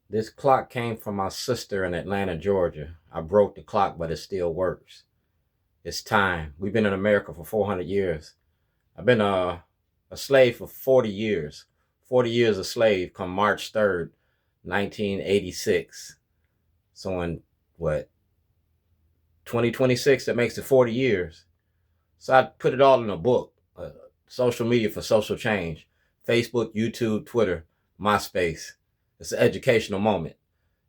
This clock came from my sister in Atlanta, Georgia. I broke the clock, but it still works. It's time. We've been in America for 400 years. I've been a slave for 40 years. 40 years a slave come March 3rd, 1986. So in, 2026, that makes it 40 years. So I put it all in a book. Social media for social change. Facebook, YouTube, Twitter, MySpace. It's an educational moment.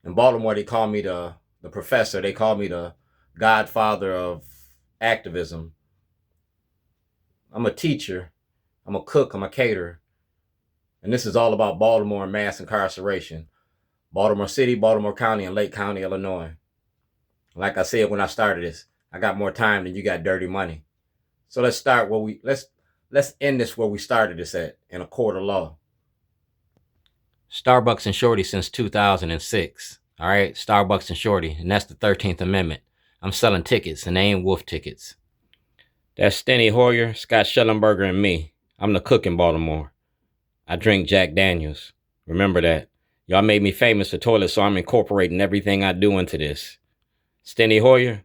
In Baltimore, they call me the professor. They call me the godfather of activism. I'm a teacher. I'm a cook. I'm a caterer. And this is all about Baltimore and mass incarceration. Baltimore City, Baltimore County, and Lake County, Illinois. Like I said when I started this, I got more time than you got dirty money. So let's start where let's end this where we started this at, in a court of law. Starbucks and Shorty since 2006. All right, Starbucks and Shorty, and that's the 13th Amendment. I'm selling tickets, and they ain't wolf tickets. That's Steny Hoyer, Scott Schellenberger, and me. I'm the cook in Baltimore. I drink Jack Daniels. Remember that. Y'all made me famous for toilets, so I'm incorporating everything I do into this. Steny Hoyer.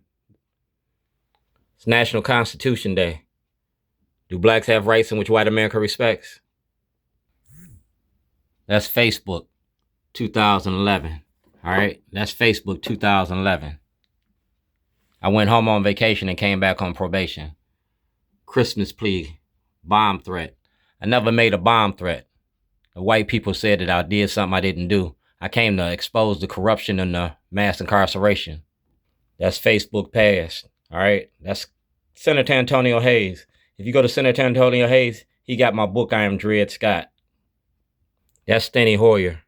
It's National Constitution Day. Do blacks have rights in which white America respects? That's Facebook, 2011. All right, that's Facebook, 2011. I went home on vacation and came back on probation. Christmas plea, bomb threat. I never made a bomb threat. The white people said that I did something I didn't do. I came to expose the corruption and the mass incarceration. That's Facebook past. All right, that's Senator Antonio Hayes. If you go to Senator Antonio Hayes, he got my book, I Am Dred Scott. That's Steny Hoyer.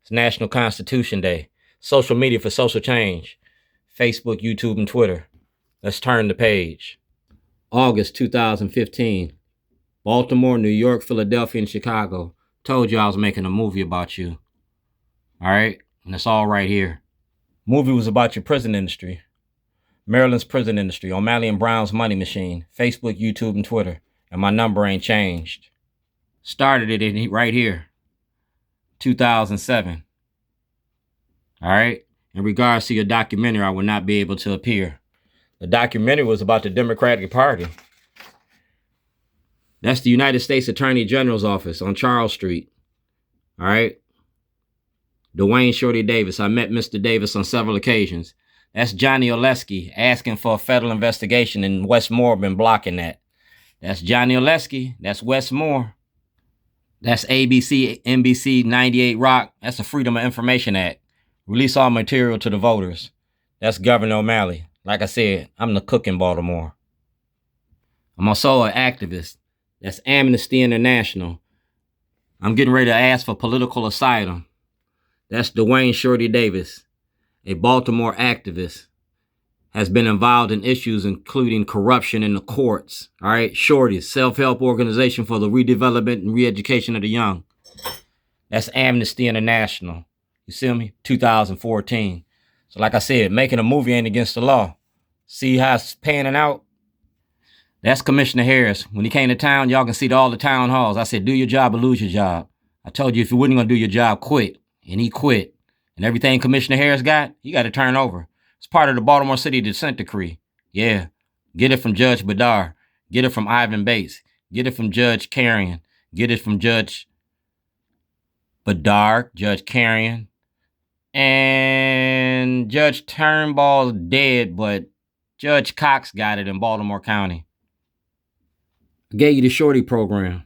It's National Constitution Day. Social media for social change. Facebook, YouTube, and Twitter. Let's turn the page. August 2015. Baltimore, New York, Philadelphia, and Chicago. Told you I was making a movie about you. All right? And it's all right here. Movie was about your prison industry. Maryland's prison industry. O'Malley and Brown's money machine. Facebook, YouTube, and Twitter. And my number ain't changed. Started it right here. 2007. All right? In regards to your documentary, I will not be able to appear. The documentary was about the Democratic Party. That's the United States Attorney General's office on Charles Street. All right? Duane Shorty Davis. I met Mr. Davis on several occasions. That's Johnny Oleski asking for a federal investigation, and Westmore been blocking that. That's Johnny Oleski. That's Westmore. That's ABC, NBC, 98 Rock. That's the Freedom of Information Act. Release all material to the voters. That's Governor O'Malley. Like I said, I'm the cook in Baltimore. I'm also an activist. That's Amnesty International. I'm getting ready to ask for political asylum. That's Duane Shorty Davis, a Baltimore activist. Has been involved in issues including corruption in the courts. All right, Shorty, self-help organization for the redevelopment and re-education of the young. That's Amnesty International. You see me? 2014. So like I said, making a movie ain't against the law. See how it's panning out? That's Commissioner Harris. When he came to town, y'all can see all the town halls. I said, do your job or lose your job. I told you if you wasn't going to do your job, quit. And he quit. And everything Commissioner Harris got, he got to turn over. It's part of the Baltimore City Dissent Decree. Yeah. Get it from Judge Bedard. Get it from Ivan Bates. Get it from Judge Carrion. Get it from Judge Bedard, Judge Carrion. And Judge Turnbull's dead, but Judge Cox got it in Baltimore County. I gave you the Shorty program.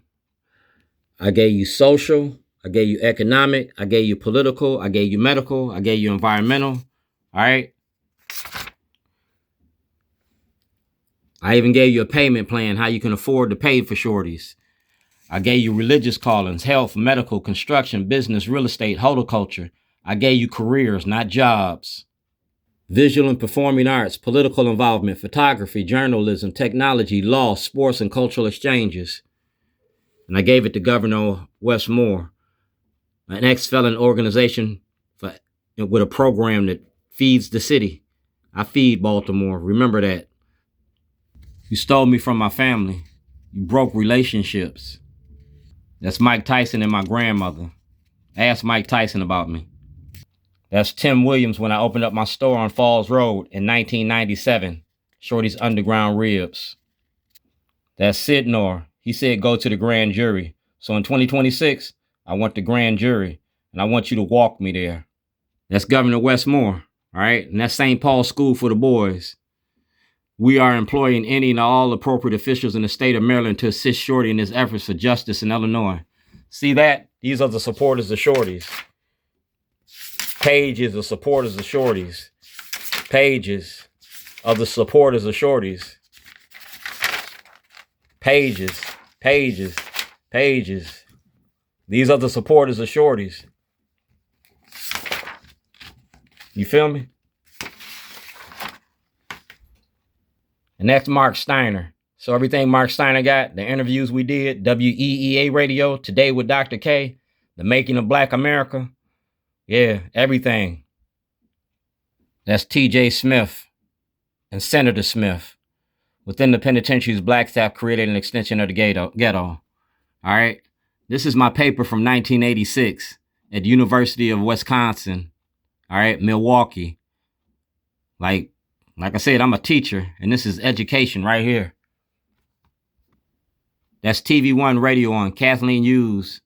I gave you social. I gave you economic. I gave you political. I gave you medical. I gave you environmental. All right. I even gave you a payment plan, how you can afford to pay for shorties. I gave you religious callings, health, medical, construction, business, real estate, horticulture. I gave you careers, not jobs. Visual and performing arts, political involvement, photography, journalism, technology, law, sports, and cultural exchanges. And I gave it to Governor Westmore, an ex-felon organization with a program that feeds the city. I feed Baltimore. Remember that. You stole me from my family. You broke relationships. That's Mike Tyson and my grandmother. Ask Mike Tyson about me. That's Tim Williams when I opened up my store on Falls Road in 1997. Shorty's Underground Ribs. That's Sidnor. He said go to the grand jury. So in 2026, I want the grand jury, and I want you to walk me there. That's Governor Westmore, all right? And that's St. Paul's School for the Boys. We are employing any and all appropriate officials in the state of Maryland to assist Shorty in his efforts for justice in Illinois. See that? These are the supporters of Shorty's. Pages of supporters of Shorty's. Pages of the supporters of Shorty's. Pages, pages, pages. These are the supporters of Shorty's. You feel me? And that's Mark Steiner. So everything Mark Steiner got, the interviews we did, WEEA Radio, Today with Dr. K, The Making of Black America. Yeah, everything. That's T.J. Smith and Senator Smith. Within the penitentiaries, black staff created an extension of the ghetto. All right. This is my paper from 1986 at the University of Wisconsin. All right. Milwaukee. Like I said, I'm a teacher, and this is education right here. That's TV One Radio on Kathleen Hughes,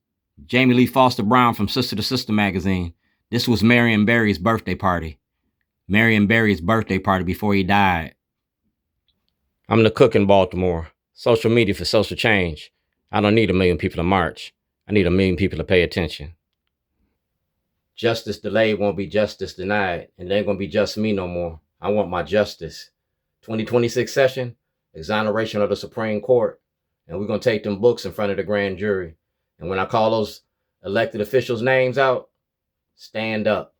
Jamie Lee Foster Brown from Sister to Sister magazine. This was Marion Barry's birthday party. Marion Barry's birthday party before he died. I'm the cook in Baltimore. Social media for social change. I don't need 1 million people to march. I need 1 million people to pay attention. Justice delayed won't be justice denied, and it ain't gonna be just me no more. I want my justice. 2026 session, exoneration of the Supreme Court, and we're gonna take them books in front of the grand jury. And when I call those elected officials' names out, stand up.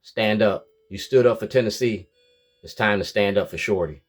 Stand up. You stood up for Tennessee. It's time to stand up for Shorty.